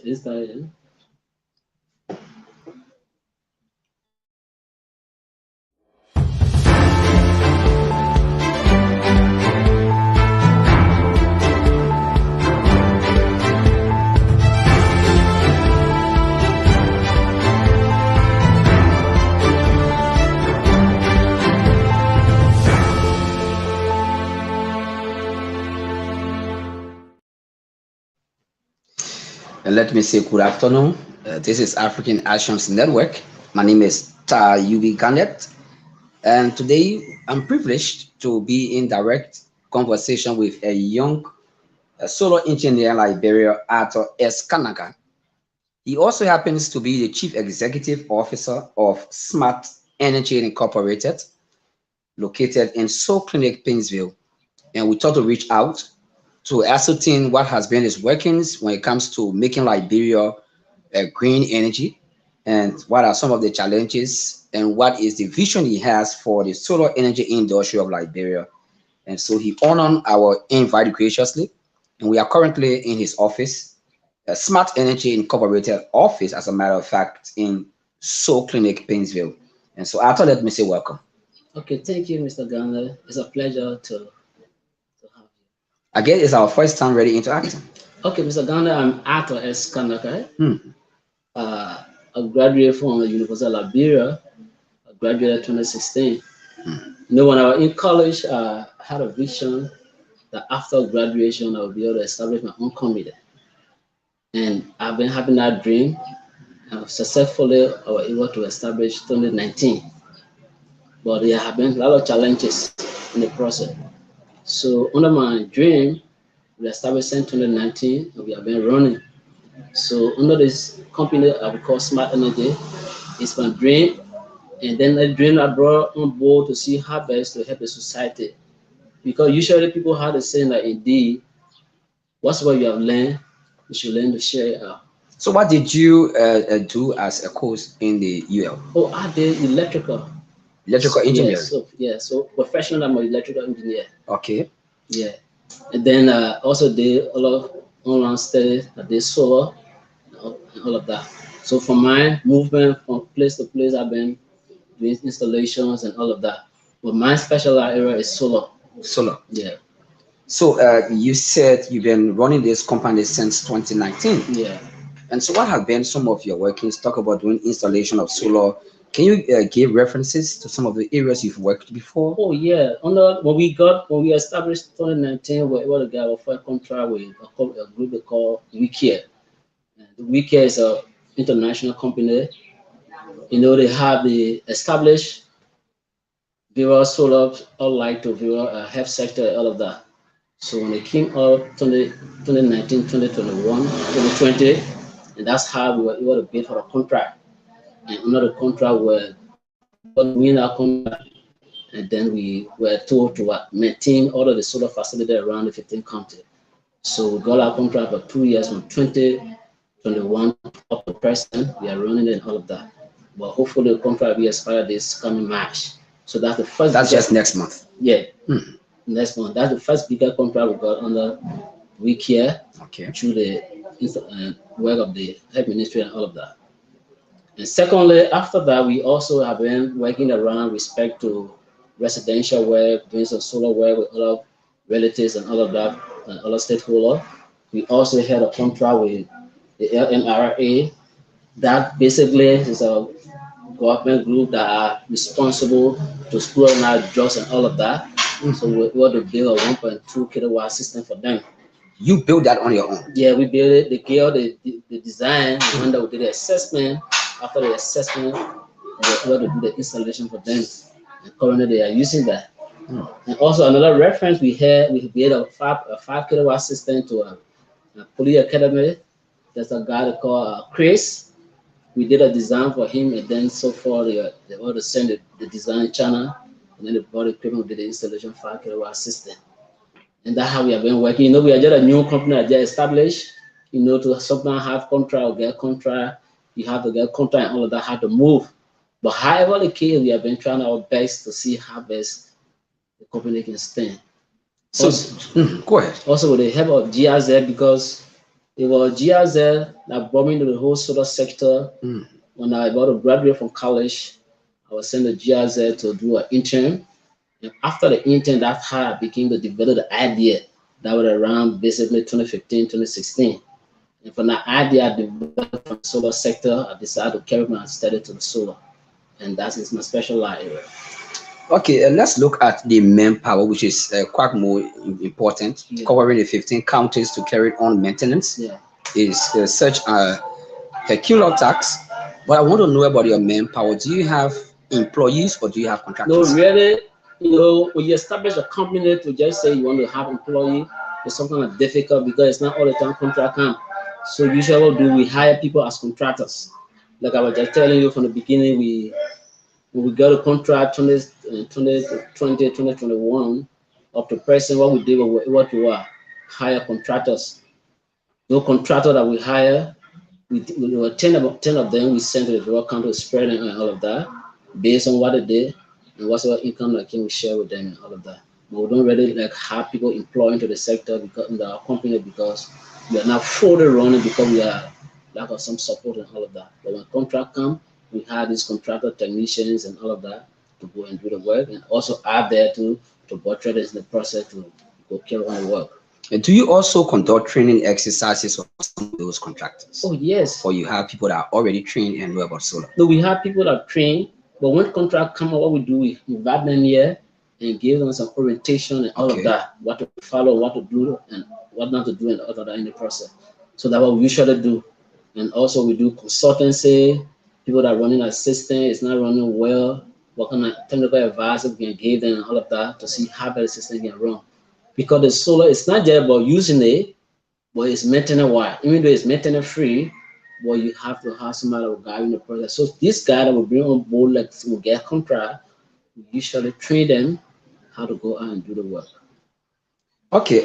Is that And let me say good afternoon. This is African Actions Network. My name is Ta Yubi Garnett, and today I'm privileged to be in direct conversation with a young solar engineer in Liberia, Arthur S. Kandakai. He also happens to be the Chief Executive Officer of Smart Energy Incorporated, located in Soul Clinic, Painesville. And we thought to reach out to ascertain what has been his workings when it comes to making Liberia green energy, and what are some of the challenges, and what is the vision he has for the solar energy industry of Liberia. And so he honored our invite graciously, and we are currently in his office, Smart Energy Incorporated office, as a matter of fact, in Soul Clinic, Painesville. And so I thought, let me say welcome. okay? Thank you, Mr. Garner. It's a pleasure to have you. I guess it's our first time really interacting. Okay, Mr. Garner, I'm Arthur S. Kandakai. A graduate from the University of Liberia. I graduated 2016. You know, when I was in college, I had a vision that after graduation, I would be able to establish my own company. And I've been having that dream. And successfully, I was able to establish 2019. But there have been a lot of challenges in the process. So under my dream, we established in 2019, and we have been running. So under this company I would call Smart Energy, it's my dream. And then the dream I brought on board to see how best to help the society. Because usually people have the saying that indeed, whatsoever you have learned, you should learn to share it out. So what did you do as a course in the UL? Oh, I did electrical. Electrical engineering. So professional, I'm an electrical engineer. Okay. Yeah. And then also did a lot of online studies. I did solar and all of that. So for my movement from place to place, I've been doing installations and all of that. But my special area is solar. Solar. Yeah. So you said you've been running this company since 2019. Yeah. And so what have been some of your workings? Talk about doing installation of solar. Can you give references to some of the areas you've worked before? Oh yeah. When we established 2019, we were able to get a first contract with a group they call WeCare. The WeCare is an international company. You know, they have the established Viva Solar, all light to Viva health sector, all of that. So when it came out 2019, 2021, 2020, and that's how we were able to bid for a contract. And under the contract, we win our contract, and then we were told to maintain all of the solar facility around the 15 county. So we got our contract for 2 years from 2021 up to present. We are running it and all of that. But hopefully the contract will expire this coming March. So that's the first. That's just next month. Yeah. Next month. That's the first bigger contract we got under WeCare. Okay. Through the work of the health ministry and all of that. And secondly, after that, we also have been working around respect to residential work, doing some solar work with other relatives and all of that, and other stakeholders. We also had a contract with the LMRA. That basically is a government group that are responsible to screen out drugs and all of that. So we want to build a 1.2 kilowatt system for them. You built that on your own? Yeah, we built it. They gave the design, and we did the assessment. After the assessment, we were to do the installation for them. And currently, they are using that. And also another reference we built a 5 kilowatt system to a Poly Academy. There's a guy called Chris. We did a design for him, and then so far they want to send the design channel, and then the body equipment did the installation 5 kilowatt system. And that's how we have been working. You know, we are just a new company that just established. You know, to sometimes have contract or get contract, you have to get contract and all of that, have to move. But however the case, we have been trying our best to see how best the company can stand. So, go ahead. Also with the help of GRZ, because It was GRZ that brought me into the whole solar sector. When I about to graduate from college, I was sent to GRZ to do an intern. And after the intern, that's how I became to develop the idea. That was around basically 2015, 2016. And from that idea I developed from the solar sector, I decided to carry my study to the solar. And that is my specialized area. Okay, let's look at the manpower, which is quite more important, covering the 15 counties to carry on maintenance. Is such a peculiar tax. But I want to know about your manpower. Do you have employees or do you have contractors? No, really, when you establish a company to just say you want to have employee, it's something difficult because it's not all the time contract come. So usually what we hire people as contractors. Like I was just telling you from the beginning, when we got a contract 2021 up to present, what we did was what we were hire contractors. No contractor that we hire, we were 10 of them we sent to the rural county spreading and all of that based on what they did and whatever income that can we share with them and all of that. But we don't really like have people employed into the sector because in our company because we are not fully running because we are lack of some support and all of that. But when contract come, we have these contractor technicians and all of that to go and do the work and also are there to buttress in the process to go carry on the work. And do you also conduct training exercises for some of those contractors? Oh, yes. Or you have people that are already trained and know about solar? No, we have people that are trained, but when contract come up, what we do, we invite them here and give them some orientation and all of that, what to follow, what to do, and what not to do, and all of that in the process. So that's what we usually do. And also we do consultancy, people that are running a system, it's not running well, what kind of technical advice we can give them and all of that to see how the system can run. Because the solar, it's not just about using it, but it's maintenance wise. Even though it's maintenance free, but you have to have somebody that will guide you in the process. So this guy that will bring on board, like will get contract, we usually train them how to go out and do the work. Okay,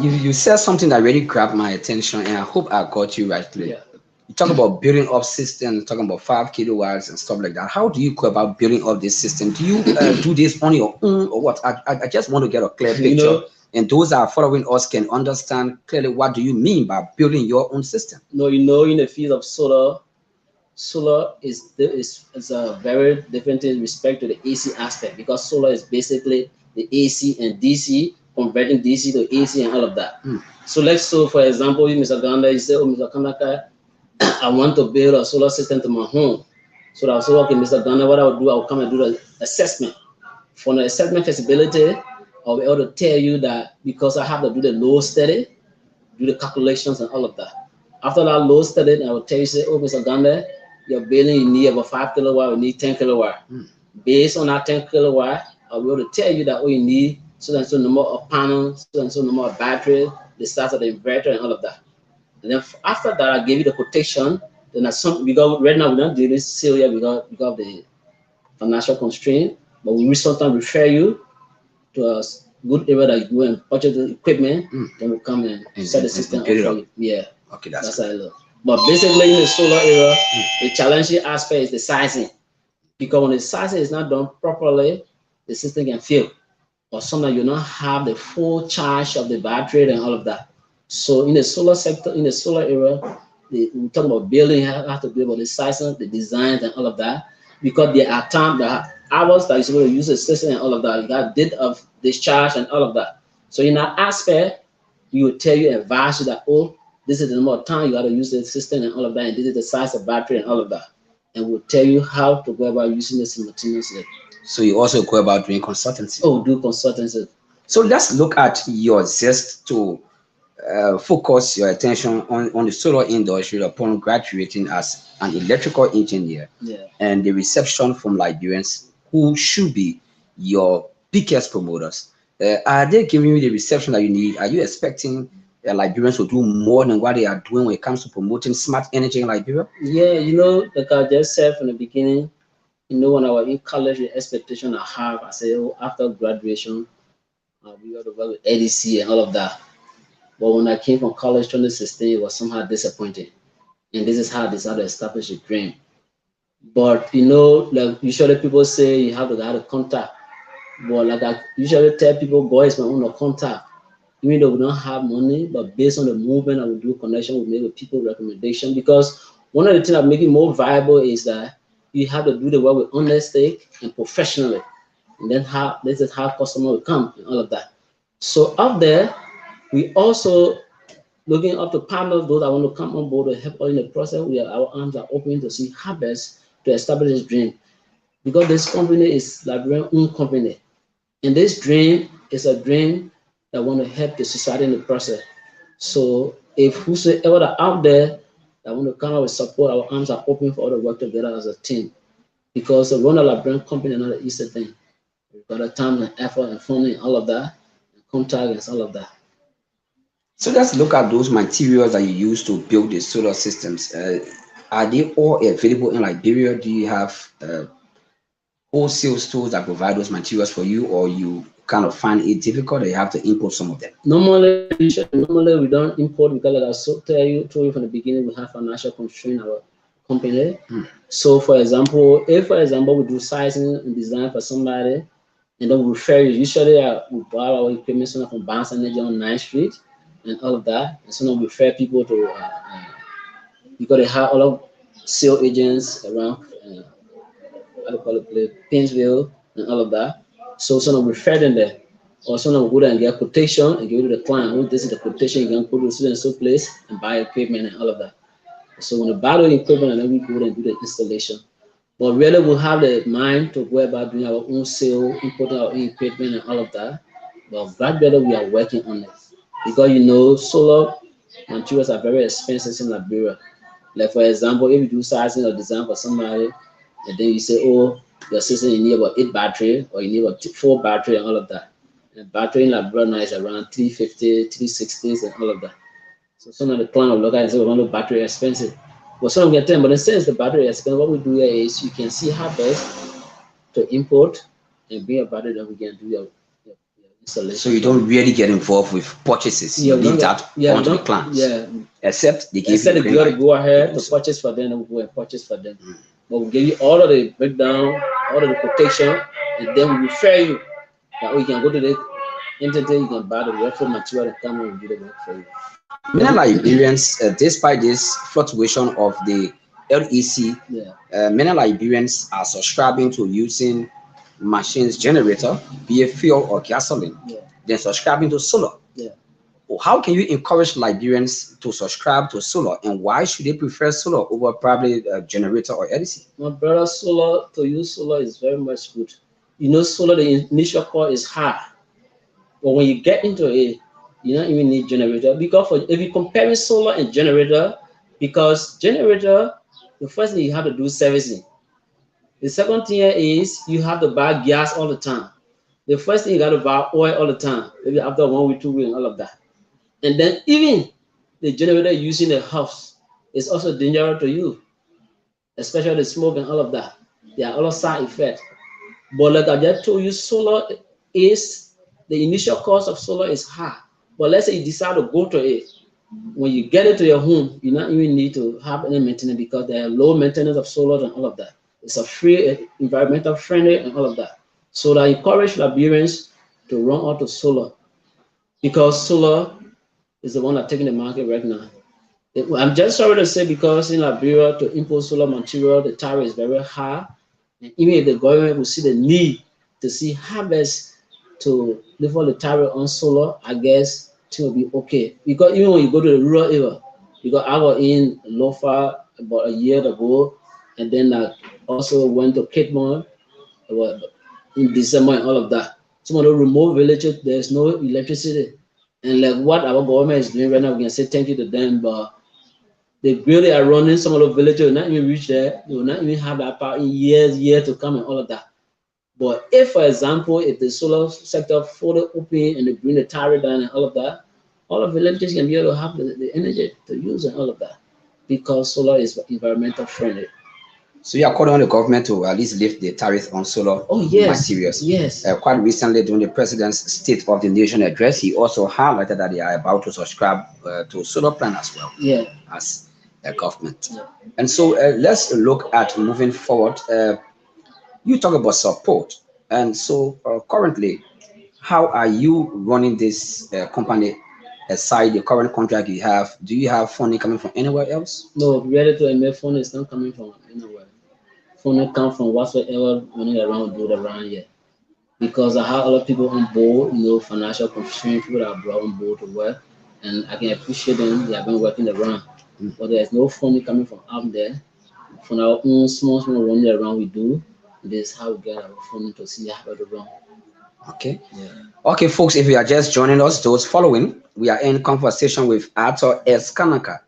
you said something that really grabbed my attention, and I hope I got you rightly. Yeah. You talk about building up systems, talking about 5 kilowatts and stuff like that. How do you go about building up this system? Do you do this on your own or what? I just want to get a clear picture. And those that are following us can understand clearly what do you mean by building your own system. No, in the field of solar is a very different in respect to the AC aspect because solar is basically the AC and DC, converting DC to AC and all of that. So for example, Mr. Ganda, you say, oh, Mr. Kandakai, I want to build a solar system to my home. So I was okay, Mr. Ganda, what I would do, I would come and do the assessment. For the assessment feasibility, I'll be able to tell you that because I have to do the load study, do the calculations and all of that. After that load study, I will tell you, say, oh, Mr. Ganda, your building, you need about 5 kilowatt, you need 10 kilowatt. Based on that 10 kilowatt, I'll be able to tell you that you need so and so number of panels, so and so number of batteries, the size of the inverter and all of that. And then after that, I give you the quotation. Then because right now we're not doing this serious because of the financial constraint, but we will sometimes refer you to a good area that you go and purchase the equipment, then we'll come and set the system up for you. Yeah. Okay, that's how I look. But basically in the solar area, the challenging aspect is the sizing. Because when the sizing is not done properly, the system can fail. Or sometimes you not have the full charge of the battery and all of that. So in the solar sector, in the solar area, we talk about building, you have to be about the sizing, the designs and all of that. Because there are times, there are hours that you're supposed to use the system and all of that. You got date of discharge and all of that. So in that aspect, we will tell you, advise you that, oh, this is the number of time you got to use the system and all of that, and this is the size of battery and all of that. And we'll tell you how to go about using this simultaneously. So you also go about doing consultancy? Oh, do consultancy. So let's look at your zest to focus your attention on the solar industry upon graduating as an electrical engineer, and the reception from Liberians who should be your biggest promoters. Are they giving you the reception that you need? Are you expecting Liberians to do more than what they are doing when it comes to promoting smart energy in Liberia? Yeah, like I just said from the beginning, when I was in college, the expectation I have, I say, oh, after graduation, we got to work with ADC and all of that. But when I came from college 2016, it was somehow disappointing. And this is how I decided to establish a dream. But like usually people say you have to have a contact. But like I usually tell people, boys, my own contact. even though we don't have money, but based on the movement, I will do connection, we make with people recommendation. Because one of the things that make it more viable is that you have to do the work with honesty and professionally, and then how this is how customer will come and all of that. So up there, we also looking up to partners, those that want to come on board to help us in the process. Our arms are open to see how best to establish this dream, because this company is Liberian own company, and this dream is a dream that want to help the society in the process. So if whosoever are out there that want to come out with support, our arms are open for all to work together as a team. Because the run a Liberian company is not an easy thing. We've got the time and effort and funding, all of that, and contact and all of that. So let's look at those materials that you use to build the solar systems. Are they all available in Liberia? Do you have wholesale stores that provide those materials for you, or you kind of find it difficult that you have to import some of them? Normally we don't import because, like I told you from the beginning, we have financial constraint our company. So, for example, if we do sizing and design for somebody, and then we refer you, usually we buy our equipment from Barnes Energy on 9th Street and all of that, and so we refer people to because they have a lot of sales agents around. How do you call it, Painesville and all of that. So some of refer them there. Or some of go there and get quotation and give it to the client. Oh, this is the quotation, you can go to the student so place and buy equipment and all of that. So when they buy the equipment and then we go there and do the installation. But really we'll have the mind to go about doing our own sale, importing our own equipment and all of that. But gradually we are working on it. Because solar materials are very expensive in Liberia. Like for example, if you do sizing or design for somebody, and then you say, oh, your system you need about 8 battery or you need about 4 battery and all of that. And battery in Liberia now is around 350, 360s and all of that. So some of the client will look at it and say, well, the battery is expensive. But some get them, but in sense the battery is expensive, what we do here is you can see how best to import and bring a battery that we can do your installation. So you don't really get involved with purchases. You leave that onto the clients. Yeah. Except they give you got to go ahead to purchase for them, and we go and purchase for them. But we give you all of the breakdown, all of the quotation, and then we refer you that we can go to the entity, you can buy the reference material and come and do the work for you. Many Liberians, despite this fluctuation of the LEC, many Liberians are subscribing to using machines generator, be it fuel or gasoline, then subscribing to solar. How can you encourage Liberians to subscribe to solar, and why should they prefer solar over probably a generator or LEC? My brother, to use solar is very much good. Solar, the initial cost is high, but when you get into it, you don't even need generator. Because if you compare solar and generator, because generator, the first thing you have to do is servicing. The second thing is you have to buy gas all the time. The first thing you got to buy oil all the time, maybe after 1 week, 2 weeks, and all of that. And then even the generator using the house is also dangerous to you, especially the smoke and all of that. There are all side effects. But like I just told you, solar is the initial cost of solar is high. But let's say you decide to go to it. When you get it to your home, you don't even need to have any maintenance because there are low maintenance of solar and all of that. It's a free, environmental friendly and all of that. So I encourage Liberians to run out to solar because solar is the one that's taking the market right now. I'm just sorry to say because in Liberia to import solar material, the tariff is very high. And even if the government will see the need to see how best to lift the tariff on solar, I guess it will be okay. Because even when you go to the rural area, because I was in Lofa about a year ago, and then I also went to Kitmon in December and all of that. Some of the remote villages, there's no electricity. And like what our government is doing right now, we can say thank you to them, but the grid they are running, some of the villages will not even reach there. They will not even have that power in years to come and all of that. But if, for example, if the solar sector fully open and they bring the tariff down and all of that, all of the villages can be able to have the energy to use and all of that because solar is environmental friendly. So you are calling on the government to at least lift the tariff on solar materials. Yes. Quite recently, during the President's State of the Nation address, he also highlighted that they are about to subscribe to solar plan as well. As a government. And so let's look at moving forward. You talk about support, and so currently, how are you running this company aside the current contract you have? Do you have funding coming from anywhere else? No, reality to MA phone is not coming from anywhere. Phone come from whatsoever running around do around here. Because I have a lot of people on board, financial constraints, people that are brought on board to work, and I can appreciate them. They have been working around, but there's no funding coming from out there. From our own small running around we do, this is how we get our funding to see how to run. Okay. Yeah. Okay, folks, if you are just joining us, those following, we are in conversation with Arthur S. Kandakai.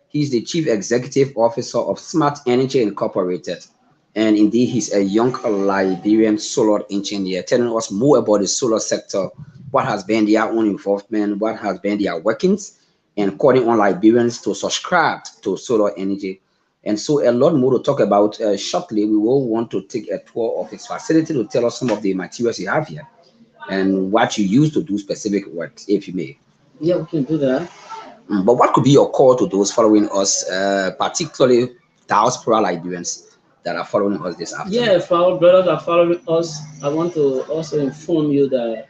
He's the Chief Executive Officer of Smart Energy Incorporated. And indeed, he's a young Liberian solar engineer, telling us more about the solar sector, what has been their own involvement, what has been their workings, and calling on Liberians to subscribe to solar energy. And so a lot more to talk about shortly. We will want to take a tour of his facility to tell us some of the materials you have here and what you use to do specific work, if you may. Yeah, we can do that. But what could be your call to those following us, particularly diaspora Liberians that are following us this afternoon? Yeah, for our brothers that are following us, I want to also inform you that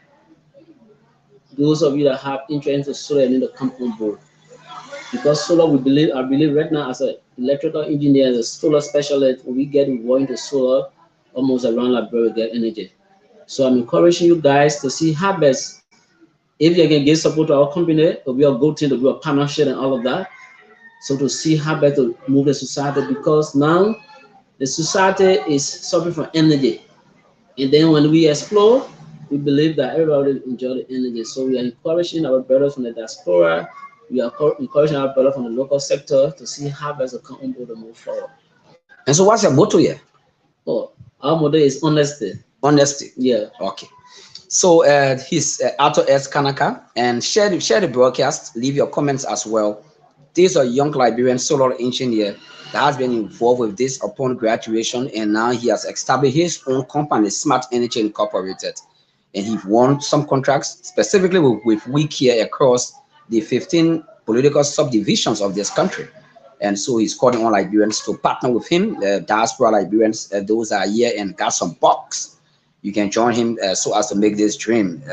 those of you that have interest in solar need to come on board. Because solar, I believe right now as an electrical engineer, as a solar specialist, we get involved into solar almost around Liberia get energy. So I'm encouraging you guys to see how best, if you can get support to our company, it'll be a good thing to do a partnership and all of that. So to see how best to move the society, because now the society is suffering from energy. And then when we explore, we believe that everybody will enjoy the energy. So we are encouraging our brothers from the diaspora, we are encouraging our brothers from the local sector to see how best to come on board and move forward. And so, what's your motto here? Oh, our motto is honesty. Honesty. Yeah. Okay. So he's Arthur S. Kandakai, and share the broadcast. Leave your comments as well. This is a young Liberian solar engineer that has been involved with this upon graduation, and now he has established his own company, Smart Energy Incorporated, and he won some contracts specifically with WIC here across the 15 political subdivisions of this country. And so he's calling on Liberians to partner with him, diaspora Liberians, those are here and got some bucks. You can join him so as to make this dream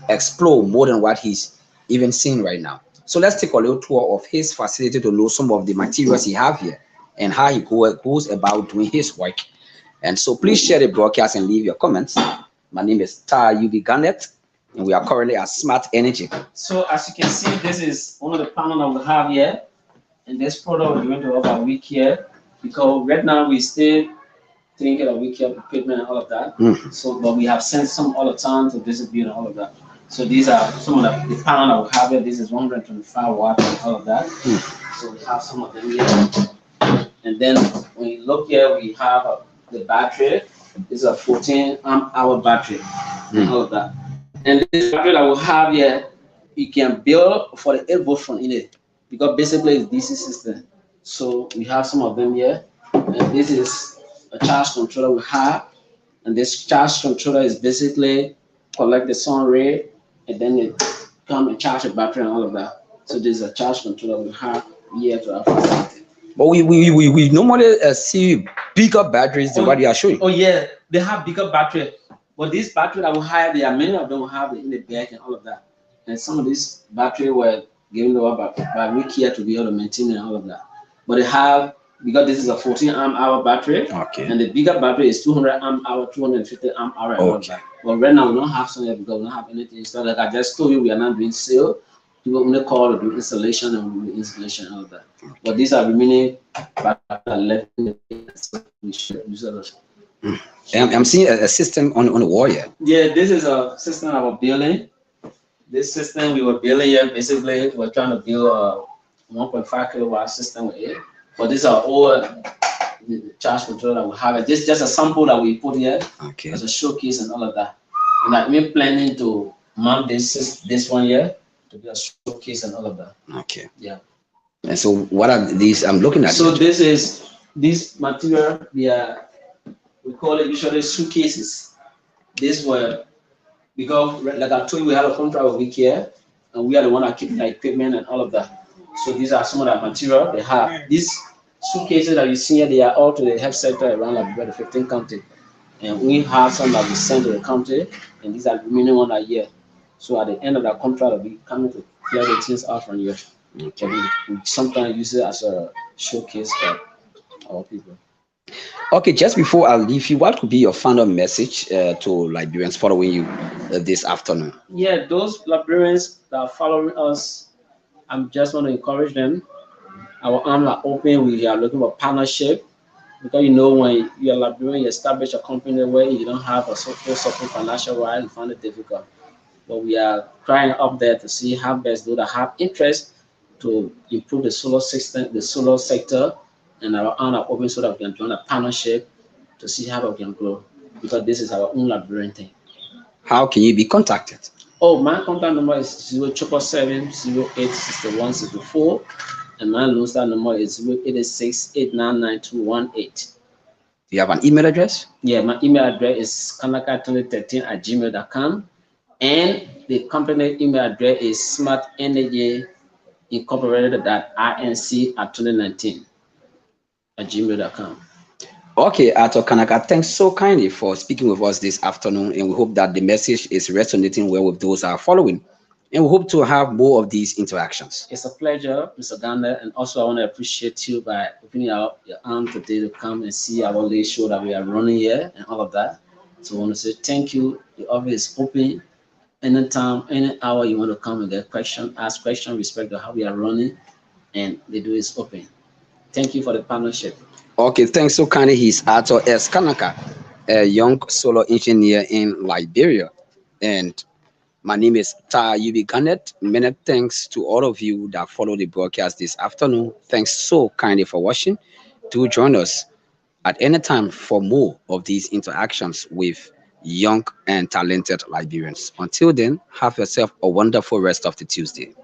explode more than what he's even seeing right now. So let's take a little tour of his facility to know some of the materials he have here and how he goes about doing his work. And so please share the broadcast and leave your comments. My name is UB Garnett, and we are currently at Smart Energy. So as you can see, this is one of the panels that we have here. And this product we're going to have a week here, because right now we still thinking of week here equipment and all of that. So, but we have sent some all the time to distribute and all of that. So these are some of the panel that we have here. This is 125 watt and all of that. So we have some of them here. And then when you look here, we have the battery. This is a 14 amp hour battery and all of that. And this battery that we have here, you can build for the 8 volt from in it, because basically it's DC system. So we have some of them here. And this is a charge controller we have. And this charge controller is basically collect the sun ray and then it come and charge the battery and all of that. So this is a charge controller we have here to our facility. But we normally see bigger batteries than what you are showing. Oh yeah, they have bigger battery. But this battery that we have, there are many of them we have in the back and all of that. And some of these battery were given over by WIC here to be able to maintain and all of that. But they have, because this is a 14 amp hour battery, and the bigger battery is 200 amp hour, 250 amp hour and all of that. But right now we don't have some yet because we don't have anything. So like I just told you, we are not doing sale. People only call to do installation and we do installation and all of that. But these are remaining batteries we should use. I'm seeing a system on the wall here. Yeah, this is a system of a building. This system we were building here, basically we're trying to build a 1.5 kilowatt system with it. But these are all the charge controller that we have. This is just a sample that we put here as a showcase and all of that. And I'm planning to mount this one here to be a showcase and all of that. Okay. Yeah. And so what are these I'm looking at? So this material, we call it usually suitcases. These were, because like I told you, we have a contract with WIC here, and we are the one that keep the equipment and all of that. So these are some of the material they have. These suitcases that you see here, they are all to the health sector around like the 15 county. and we have some that we send to the country, and these are the remaining one a year. So at the end of that contract, we'll be coming to clear the things out from you. Okay. We sometimes use it as a showcase for our people. Okay, just before I leave you, what could be your final message to Liberians following you this afternoon? Yeah, those Liberians that are following us, I'm just want to encourage them. Our arms are open. We are looking for partnership because when you're Liberian, you establish a company where you don't have a social support financial wise, you find it difficult. But we are trying up there to see how best those that have interest to improve the solar system, the solar sector, and our arms are open so that we can join a partnership to see how we can grow because this is our own Liberian thing. How can you be contacted? Oh, my contact number is 077086164, and my loan number is 086899218. Do you have an email address? Yeah, my email address is kandakai2013@gmail.com, and the company email address is smartenergyincorporated.inc@2019@gmail.com. Okay, Ato Kanaka, thanks so kindly for speaking with us this afternoon, and we hope that the message is resonating well with those who are following, and we hope to have more of these interactions. It's a pleasure, Mr. Gander, and also I want to appreciate you by opening out your arm today to come and see our late show that we are running here and all of that. So I want to say thank you. The office is open anytime, any hour you want to come and get question, ask question, respect to how we are running, and the door is open. Thank you for the partnership. Okay, thanks so kindly. He's Ato S. Kanaka, a young solar engineer in Liberia, and my name is Ta Yubi Garnett. Many thanks to all of you that follow the broadcast this afternoon. Thanks so kindly for watching. Do join us at any time for more of these interactions with young and talented Liberians. Until then, have yourself a wonderful rest of the Tuesday.